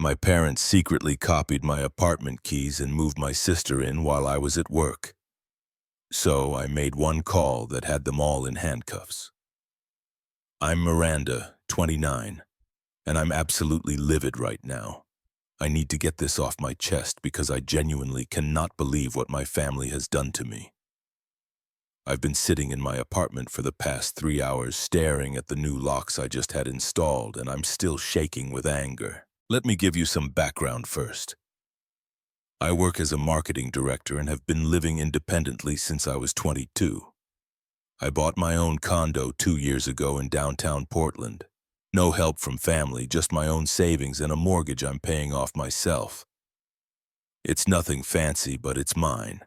My parents secretly copied my apartment keys and moved my sister in while I was at work. So I made one call that had them all in handcuffs. I'm Miranda, 29, and I'm absolutely livid right now. I need to get this off my chest because I genuinely cannot believe what my family has done to me. I've been sitting in my apartment for the past 3 hours staring at the new locks I just had installed, and I'm still shaking with anger. Let me give you some background first. I work as a marketing director and have been living independently since I was 22. I bought my own condo 2 years ago in downtown Portland. No help from family, just my own savings and a mortgage I'm paying off myself. It's nothing fancy, but it's mine.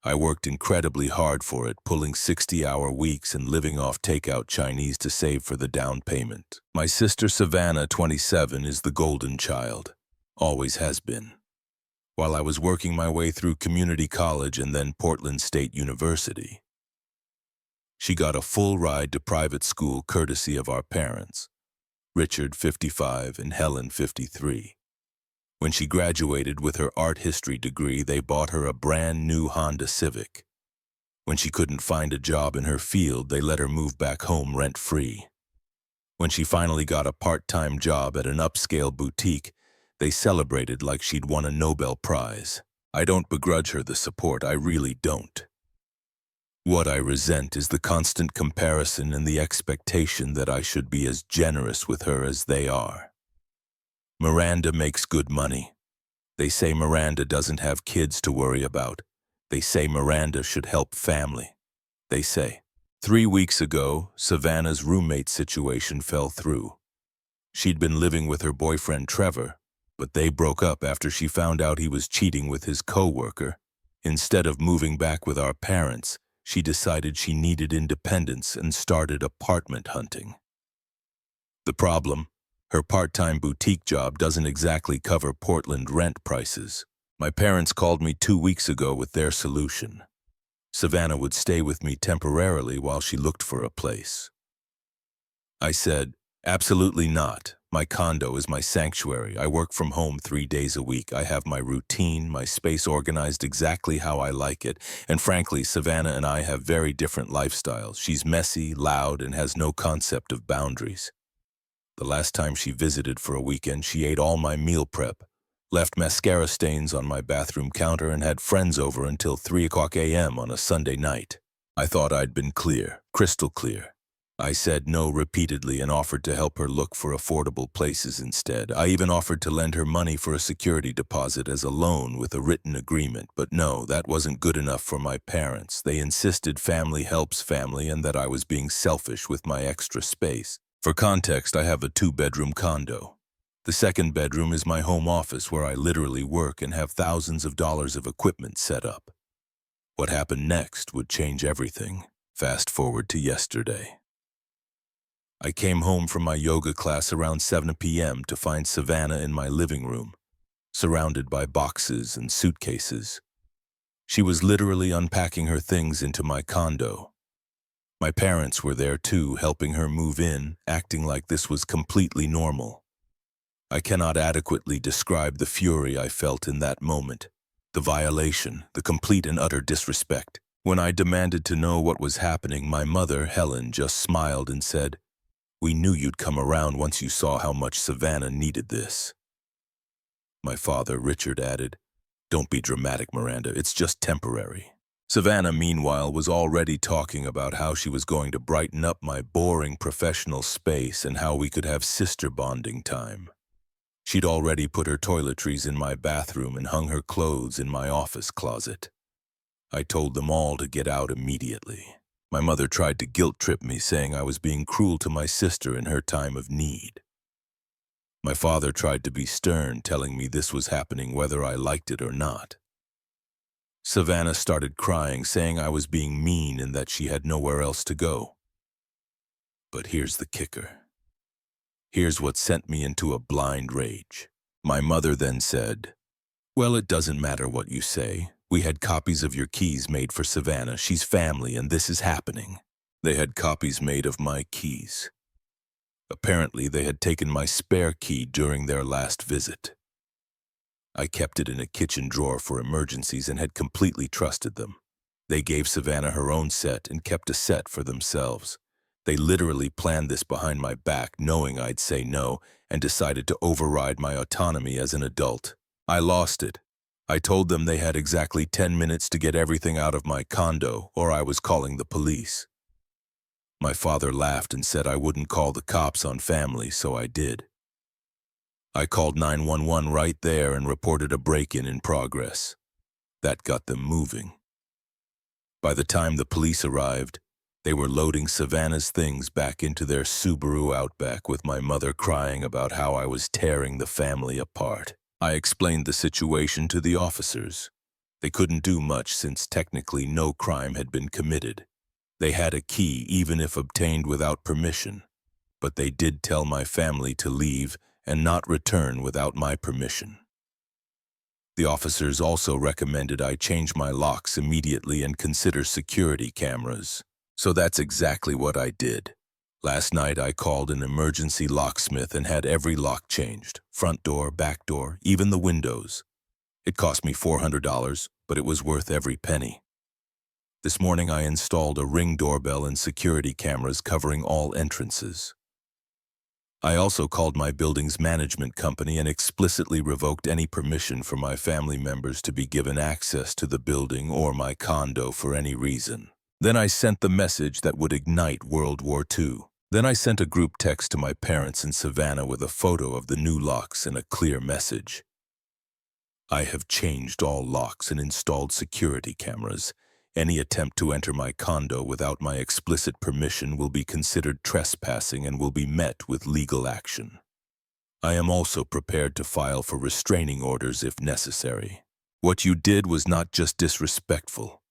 I worked incredibly hard for it, pulling 60-hour weeks and living off takeout Chinese to save for the down payment. My sister Savannah, 27, is the golden child. Always has been. While I was working my way through community college and then Portland State University, she got a full ride to private school courtesy of our parents, Richard, 55, and Helen, 53. When she graduated with her art history degree, they bought her a brand new Honda Civic. When she couldn't find a job in her field, they let her move back home rent-free. When she finally got a part-time job at an upscale boutique, they celebrated like she'd won a Nobel Prize. I don't begrudge her the support, I really don't. What I resent is the constant comparison and the expectation that I should be as generous with her as they are. Miranda makes good money. They say Miranda doesn't have kids to worry about. They say Miranda should help family. They say. 3 weeks ago, Savannah's roommate situation fell through. She'd been living with her boyfriend Trevor, but they broke up after she found out he was cheating with his co-worker. Instead of moving back with our parents, she decided she needed independence and started apartment hunting. The problem? Her part-time boutique job doesn't exactly cover Portland rent prices. My parents called me 2 weeks ago with their solution. Savannah would stay with me temporarily while she looked for a place. I said, absolutely not. My condo is my sanctuary. I work from home 3 days a week. I have my routine, my space organized exactly how I like it. And frankly, Savannah and I have very different lifestyles. She's messy, loud, and has no concept of boundaries. The last time she visited for a weekend, she ate all my meal prep, left mascara stains on my bathroom counter, and had friends over until 3 a.m. on a Sunday night. I thought I'd been clear, crystal clear. I said no repeatedly and offered to help her look for affordable places instead. I even offered to lend her money for a security deposit as a loan with a written agreement, but no, that wasn't good enough for my parents. They insisted family helps family and that I was being selfish with my extra space. For context, I have a 2-bedroom condo. The second bedroom is my home office where I literally work and have thousands of dollars of equipment set up. What happened next would change everything. Fast forward to yesterday. I came home from my yoga class around 7 p.m. to find Savannah in my living room, surrounded by boxes and suitcases. She was literally unpacking her things into my condo. My parents were there too, helping her move in, acting like this was completely normal. I cannot adequately describe the fury I felt in that moment, the violation, the complete and utter disrespect. When I demanded to know what was happening, my mother, Helen, just smiled and said, "We knew you'd come around once you saw how much Savannah needed this." My father, Richard, added, "Don't be dramatic, Miranda, it's just temporary." Savannah, meanwhile, was already talking about how she was going to brighten up my boring professional space and how we could have sister bonding time. She'd already put her toiletries in my bathroom and hung her clothes in my office closet. I told them all to get out immediately. My mother tried to guilt-trip me, saying I was being cruel to my sister in her time of need. My father tried to be stern, telling me this was happening whether I liked it or not. Savannah started crying, saying I was being mean and that she had nowhere else to go. But here's the kicker. Here's what sent me into a blind rage. My mother then said, "Well, it doesn't matter what you say. We had copies of your keys made for Savannah. She's family, and this is happening." They had copies made of my keys. Apparently, they had taken my spare key during their last visit. I kept it in a kitchen drawer for emergencies and had completely trusted them. They gave Savannah her own set and kept a set for themselves. They literally planned this behind my back, knowing I'd say no, and decided to override my autonomy as an adult. I lost it. I told them they had exactly 10 minutes to get everything out of my condo, or I was calling the police. My father laughed and said I wouldn't call the cops on family, so I did. I called 911 right there and reported a break-in in progress. That got them moving. By the time the police arrived, they were loading Savannah's things back into their Subaru Outback with my mother crying about how I was tearing the family apart. I explained the situation to the officers. They couldn't do much since technically no crime had been committed. They had a key even if obtained without permission, but they did tell my family to leave and not return without my permission. The officers also recommended I change my locks immediately and consider security cameras. So that's exactly what I did. Last night I called an emergency locksmith and had every lock changed, front door, back door, even the windows. It cost me $400, but it was worth every penny. This morning I installed a Ring doorbell and security cameras covering all entrances. I also called my building's management company and explicitly revoked any permission for my family members to be given access to the building or my condo for any reason. Then I sent the message that would ignite World War II. Then I sent a group text to my parents in Savannah with a photo of the new locks and a clear message. I have changed all locks and installed security cameras. Any attempt to enter my condo without my explicit permission will be considered trespassing and will be met with legal action. I am also prepared to file for restraining orders if necessary. What you did was not just disrespectful.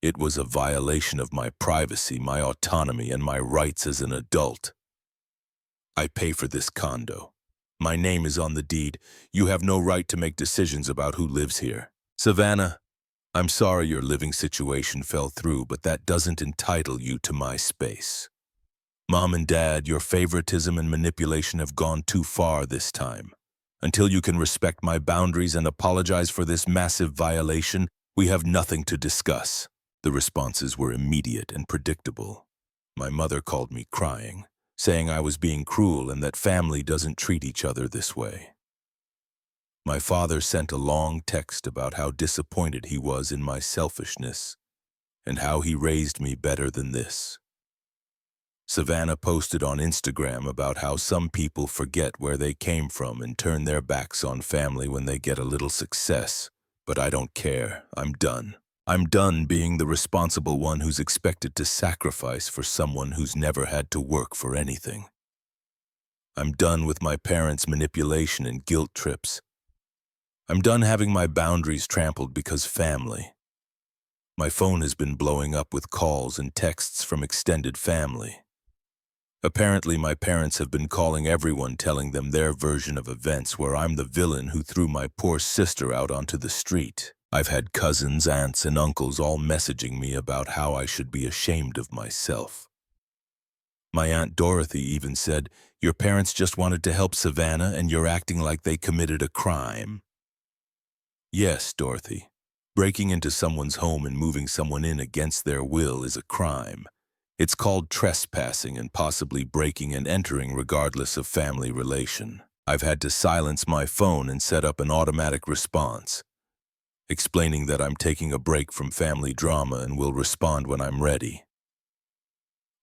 It was a violation of my privacy, my autonomy, and my rights as an adult. I pay for this condo. My name is on the deed. You have no right to make decisions about who lives here. Savannah, I'm sorry your living situation fell through, but that doesn't entitle you to my space. Mom and Dad, your favoritism and manipulation have gone too far this time. Until you can respect my boundaries and apologize for this massive violation, we have nothing to discuss. The responses were immediate and predictable. My mother called me crying, saying I was being cruel and that family doesn't treat each other this way. My father sent a long text about how disappointed he was in my selfishness and how he raised me better than this. Savannah posted on Instagram about how some people forget where they came from and turn their backs on family when they get a little success. But I don't care. I'm done. I'm done being the responsible one who's expected to sacrifice for someone who's never had to work for anything. I'm done with my parents' manipulation and guilt trips. I'm done having my boundaries trampled because family. My phone has been blowing up with calls and texts from extended family. Apparently, my parents have been calling everyone telling them their version of events where I'm the villain who threw my poor sister out onto the street. I've had cousins, aunts, and uncles all messaging me about how I should be ashamed of myself. My Aunt Dorothy even said, "Your parents just wanted to help Savannah and you're acting like they committed a crime." Yes, Dorothy. Breaking into someone's home and moving someone in against their will is a crime. It's called trespassing and possibly breaking and entering regardless of family relation. I've had to silence my phone and set up an automatic response, explaining that I'm taking a break from family drama and will respond when I'm ready.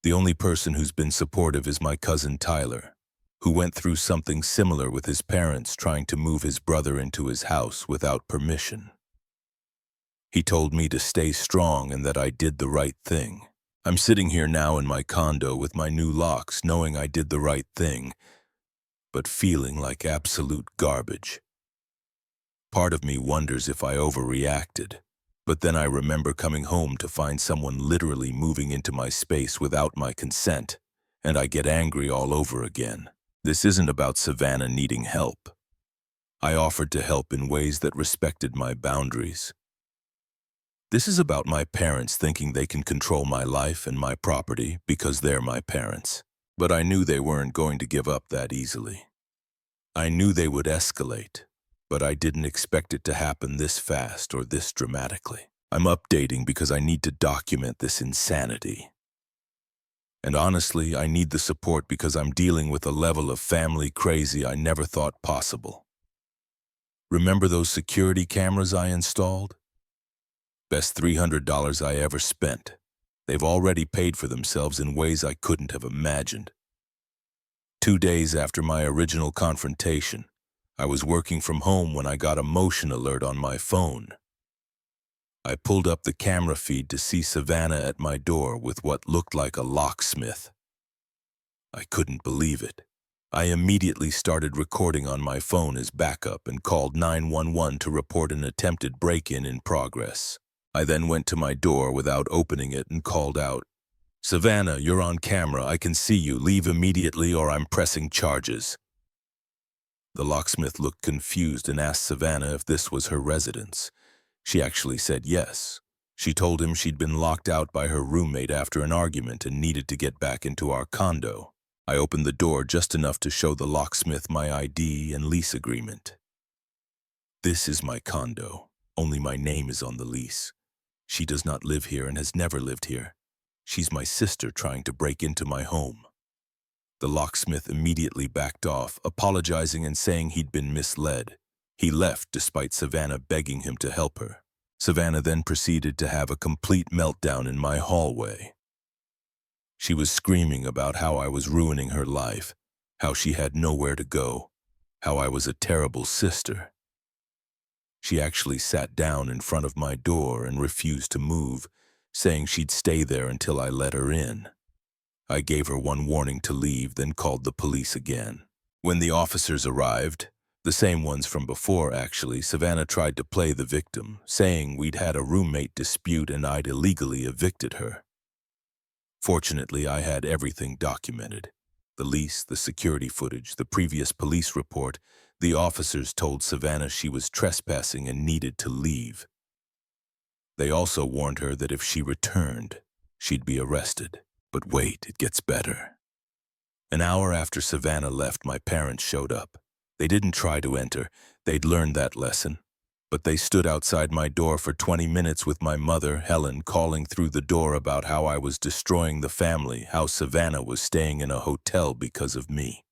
The only person who's been supportive is my cousin Tyler, who went through something similar with his parents trying to move his brother into his house without permission. He told me to stay strong and that I did the right thing. I'm sitting here now in my condo with my new locks, knowing I did the right thing, but feeling like absolute garbage. Part of me wonders if I overreacted, but then I remember coming home to find someone literally moving into my space without my consent, and I get angry all over again. This isn't about Savannah needing help. I offered to help in ways that respected my boundaries. This is about my parents thinking they can control my life and my property because they're my parents. But I knew they weren't going to give up that easily. I knew they would escalate. but I didn't expect it to happen this fast or this dramatically. I'm updating because I need to document this insanity. And honestly, I need the support because I'm dealing with a level of family crazy I never thought possible. Remember those security cameras I installed? Best $300 I ever spent. They've already paid for themselves in ways I couldn't have imagined. 2 days after my original confrontation, I was working from home when I got a motion alert on my phone. I pulled up the camera feed to see Savannah at my door with what looked like a locksmith. I couldn't believe it. I immediately started recording on my phone as backup and called 911 to report an attempted break-in in progress. I then went to my door without opening it and called out, "Savannah, you're on camera. I can see you. Leave immediately or I'm pressing charges." The locksmith looked confused and asked Savannah if this was her residence. She actually said yes. She told him she'd been locked out by her roommate after an argument and needed to get back into our condo. I opened the door just enough to show the locksmith my ID and lease agreement. "This is my condo. Only my name is on the lease. She does not live here and has never lived here. She's my sister trying to break into my home." The locksmith immediately backed off, apologizing and saying he'd been misled. He left despite Savannah begging him to help her. Savannah then proceeded to have a complete meltdown in my hallway. She was screaming about how I was ruining her life, how she had nowhere to go, how I was a terrible sister. She actually sat down in front of my door and refused to move, saying she'd stay there until I let her in. I gave her one warning to leave, then called the police again. When the officers arrived, the same ones from before actually, Savannah tried to play the victim, saying we'd had a roommate dispute and I'd illegally evicted her. Fortunately, I had everything documented. The lease, the security footage, the previous police report. The officers told Savannah she was trespassing and needed to leave. They also warned her that if she returned, she'd be arrested. But wait, it gets better. An hour after Savannah left, my parents showed up. They didn't try to enter. They'd learned that lesson. But they stood outside my door for 20 minutes with my mother, Helen, calling through the door about how I was destroying the family, how Savannah was staying in a hotel because of me.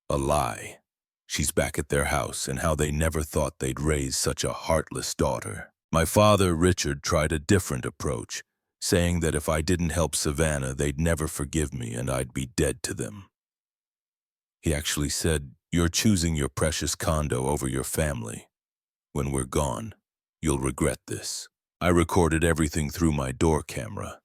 A lie. She's back at their house, and how they never thought they'd raise such a heartless daughter. My father, Richard, tried a different approach, saying that if I didn't help Savannah, they'd never forgive me and I'd be dead to them. He actually said, "You're choosing your precious condo over your family. When we're gone, you'll regret this." I recorded everything through my door camera.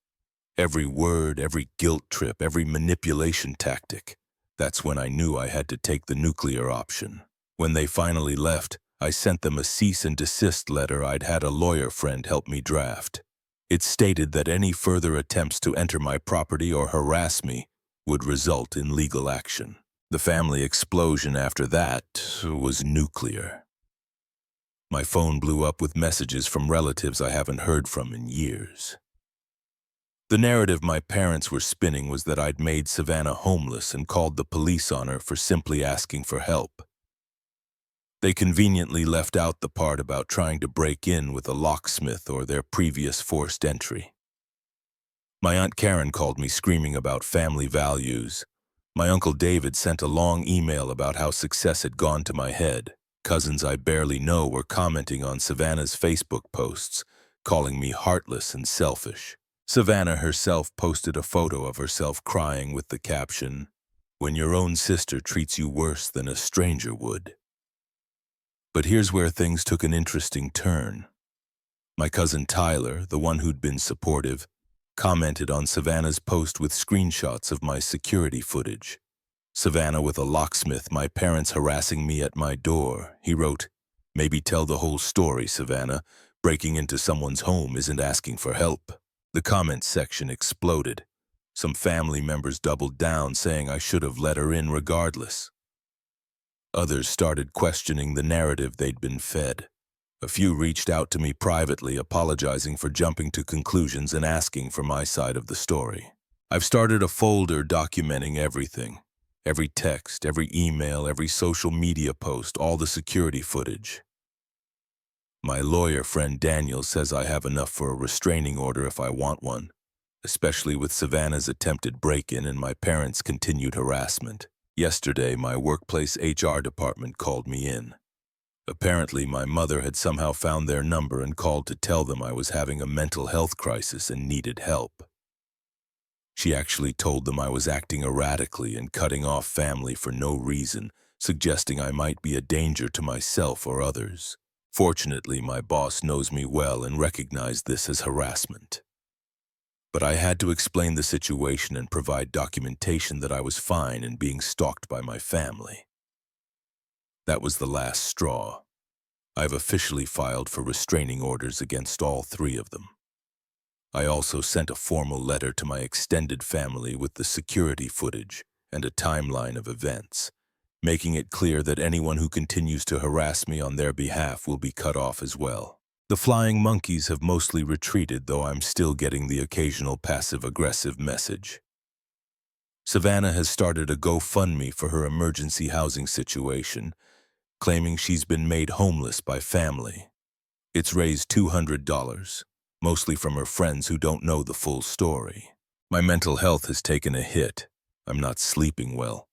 Every word, every guilt trip, every manipulation tactic. That's when I knew I had to take the nuclear option. When they finally left, I sent them a cease and desist letter I'd had a lawyer friend help me draft. It stated that any further attempts to enter my property or harass me would result in legal action. The family explosion after that was nuclear. My phone blew up with messages from relatives I haven't heard from in years. The narrative my parents were spinning was that I'd made Savannah homeless and called the police on her for simply asking for help. They conveniently left out the part about trying to break in with a locksmith or their previous forced entry. My Aunt Karen called me screaming about family values. My Uncle David sent a long email about how success had gone to my head. Cousins I barely know were commenting on Savannah's Facebook posts, calling me heartless and selfish. Savannah herself posted a photo of herself crying with the caption, "When your own sister treats you worse than a stranger would." But here's where things took an interesting turn. My cousin Tyler, the one who'd been supportive, commented on Savannah's post with screenshots of my security footage. Savannah with a locksmith, my parents harassing me at my door. He wrote, "Maybe tell the whole story, Savannah. Breaking into someone's home isn't asking for help." The comments section exploded. Some family members doubled down, saying I should have let her in regardless. Others started questioning the narrative they'd been fed. A few reached out to me privately, apologizing for jumping to conclusions and asking for my side of the story. I've started a folder documenting everything. Every text, every email, every social media post, all the security footage. My lawyer friend Daniel says I have enough for a restraining order if I want one, especially with Savannah's attempted break-in and my parents' continued harassment. Yesterday, my workplace HR department called me in. Apparently, my mother had somehow found their number and called to tell them I was having a mental health crisis and needed help. She actually told them I was acting erratically and cutting off family for no reason, suggesting I might be a danger to myself or others. Fortunately, my boss knows me well and recognized this as harassment. But I had to explain the situation and provide documentation that I was fine and being stalked by my family. That was the last straw. I've officially filed for restraining orders against all three of them. I also sent a formal letter to my extended family with the security footage and a timeline of events, making it clear that anyone who continues to harass me on their behalf will be cut off as well. The flying monkeys have mostly retreated, though I'm still getting the occasional passive-aggressive message. Savannah has started a GoFundMe for her emergency housing situation, claiming she's been made homeless by family. It's raised $200, mostly from her friends who don't know the full story. My mental health has taken a hit. I'm not sleeping well.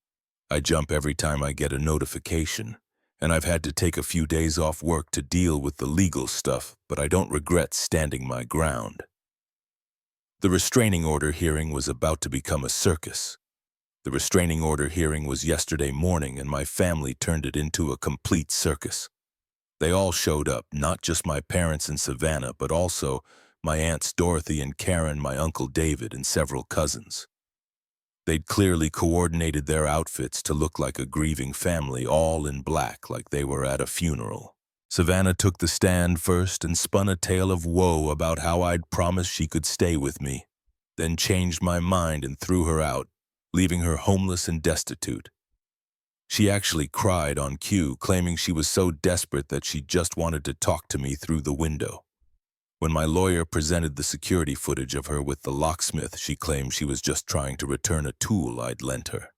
I jump every time I get a notification, and I've had to take a few days off work to deal with the legal stuff, but I don't regret standing my ground. The restraining order hearing was about to become a circus. The restraining order hearing was yesterday morning, and my family turned it into a complete circus. They all showed up, not just my parents and Savannah, but also my aunts Dorothy and Karen, my uncle David, and several cousins. They'd clearly coordinated their outfits to look like a grieving family, all in black, like they were at a funeral. Savannah took the stand first and spun a tale of woe about how I'd promised she could stay with me, then changed my mind and threw her out, leaving her homeless and destitute. She actually cried on cue, claiming she was so desperate that she just wanted to talk to me through the window. When my lawyer presented the security footage of her with the locksmith, she claimed she was just trying to return a tool I'd lent her.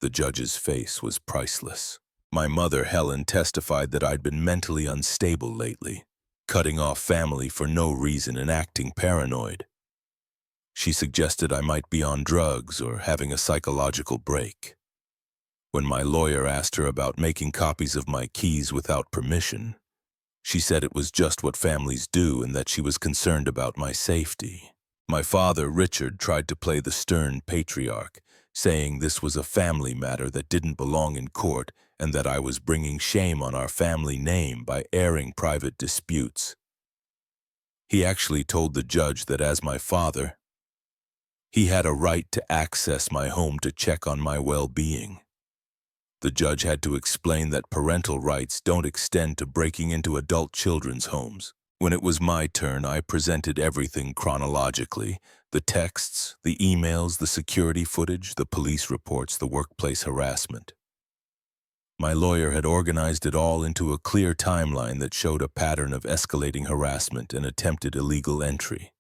The judge's face was priceless. My mother, Helen, testified that I'd been mentally unstable lately, cutting off family for no reason and acting paranoid. She suggested I might be on drugs or having a psychological break. When my lawyer asked her about making copies of my keys without permission, she said it was just what families do and that she was concerned about my safety. My father, Richard, tried to play the stern patriarch, saying this was a family matter that didn't belong in court and that I was bringing shame on our family name by airing private disputes. He actually told the judge that as my father, he had a right to access my home to check on my well-being. The judge had to explain that parental rights don't extend to breaking into adult children's homes. When it was my turn, I presented everything chronologically: the texts, the emails, the security footage, the police reports, the workplace harassment. My lawyer had organized it all into a clear timeline that showed a pattern of escalating harassment and attempted illegal entry.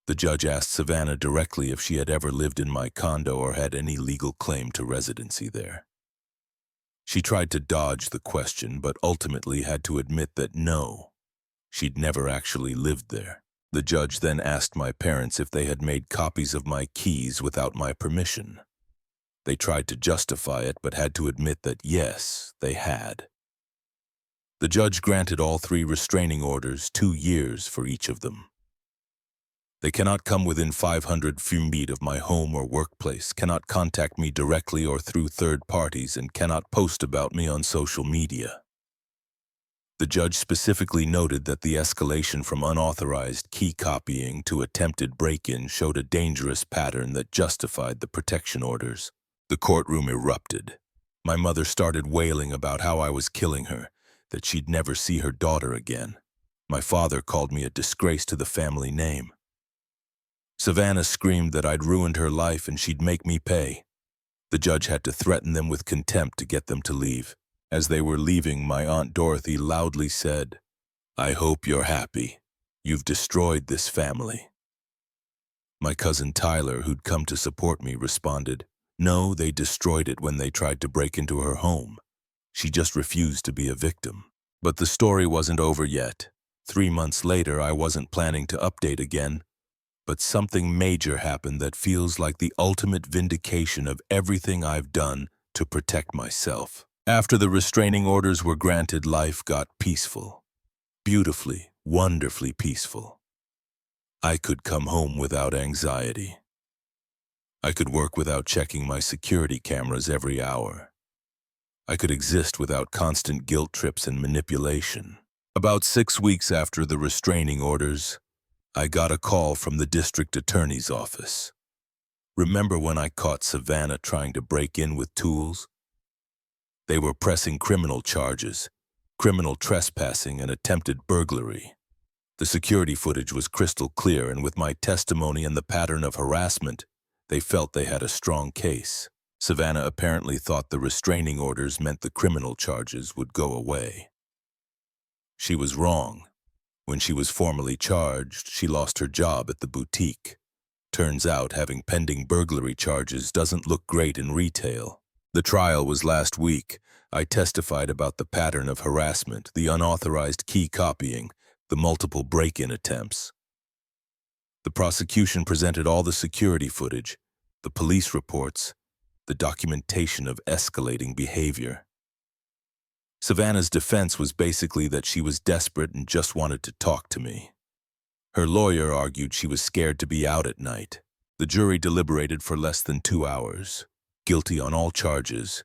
The judge asked Savannah directly if she had ever lived in my condo or had any legal claim to residency there. She tried to dodge the question, but ultimately had to admit that no, she'd never actually lived there. The judge then asked my parents if they had made copies of my keys without my permission. They tried to justify it, but had to admit that yes, they had. The judge granted all three restraining orders, 2 years for each of them. They cannot come within 500 feet of my home or workplace, cannot contact me directly or through third parties, and cannot post about me on social media. The judge specifically noted that the escalation from unauthorized key copying to attempted break-in showed a dangerous pattern that justified the protection orders. The courtroom erupted. My mother started wailing about how I was killing her, that she'd never see her daughter again. My father called me a disgrace to the family name. Savannah screamed that I'd ruined her life and she'd make me pay. The judge had to threaten them with contempt to get them to leave. As they were leaving, my Aunt Dorothy loudly said, "I hope you're happy. You've destroyed this family." My cousin Tyler, who'd come to support me, responded, No, they destroyed it when they tried to break into her home. She just refused to be a victim. But the story wasn't over yet. 3 months later, I wasn't planning to update again, but something major happened that feels like the ultimate vindication of everything I've done to protect myself. After the restraining orders were granted, life got peaceful. Beautifully, wonderfully peaceful. I could come home without anxiety. I could work without checking my security cameras every hour. I could exist without constant guilt trips and manipulation. About 6 weeks after the restraining orders, I got a call from the district attorney's office. Remember when I caught Savannah trying to break in with tools? They were pressing criminal charges, criminal trespassing, and attempted burglary. The security footage was crystal clear, and with my testimony and the pattern of harassment, they felt they had a strong case. Savannah apparently thought the restraining orders meant the criminal charges would go away. She was wrong. When she was formally charged, she lost her job at the boutique. Turns out having pending burglary charges doesn't look great in retail. The trial was last week. I testified about the pattern of harassment, the unauthorized key copying, the multiple break-in attempts. The prosecution presented all the security footage, the police reports, the documentation of escalating behavior. Savannah's defense was basically that she was desperate and just wanted to talk to me. Her lawyer argued she was scared to be out at night. The jury deliberated for less than 2 hours. Guilty on all charges,